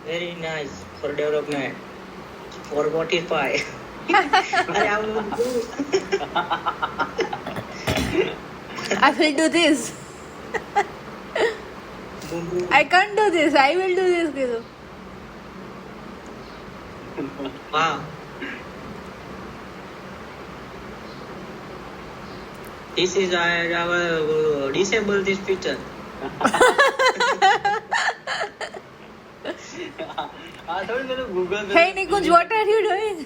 Very nice for development. For Spotify. I will do. I will do this. I can't do this. I will do this કીધું. Wow. This is our disable this feature. થોડી પેલું Google Hey Nikunj, what are you doing?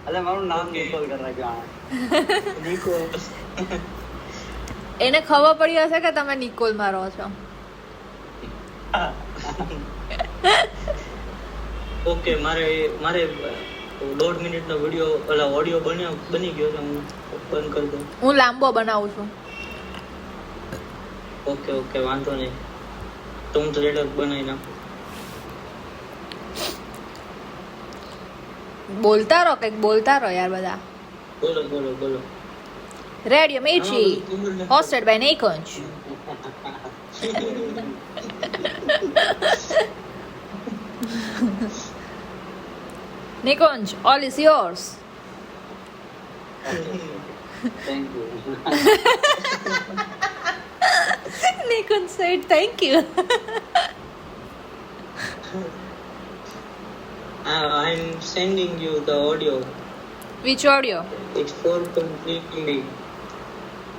અલે મારું નામ નિકોલ કર નાખ્યું Nico. એને ખબર પડી હશે કે તમે નિકોલમાં રહો છો. Okay, મારે 1.5 મિનિટનો વિડિયો ઓડિયો બની ગયો છે. હું બંધ કરી દઉં. હું લાંબો બનાવું છું. ઓકે વાંધો નહીં. તો હું ટ્રેલર બનાવી નાખું. બોલતા રહો કંઈક બોલતા રહો યાર બધા. બોલો. Radio Mirchi hosted by Nikunj. Nikunj, all is yours. Thank you Nikunj said thank you. I'm sending you the audio. Which audio? It's for completely.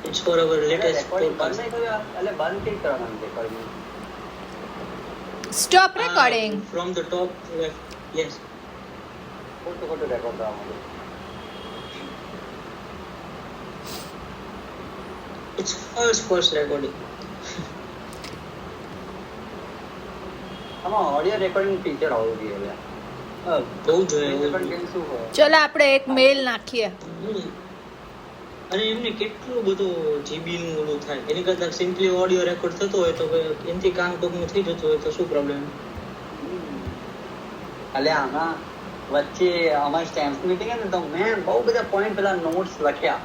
It's for our latest podcast. એટલે બંધ કઈ કરવાનું recording Stop recording. From the top left. Yes. ખોટું record કરવાનું It's first recording. આમાં audio recording feature હોવું જોઈએ બહુ જોઈએ. શું હોય ચલો આપણે એક મેલ નાખીએ. અને એમને કેટલું બધું જીબી નું ઓલું થાય. એની કરતા સિમ્પલી ઓડિયો રેકોર્ડ થતો હોય તો એનાથી કામ ટૂંકનું થઈ જતું હોય તો શું પ્રોબ્લેમ? એટલે આમાં વચ્ચે અમારી સ્ટેમ્પ મીટિંગ હતી ને તો મેં બહુ બધા પોઈન્ટ પેલા નોટ્સ લખ્યા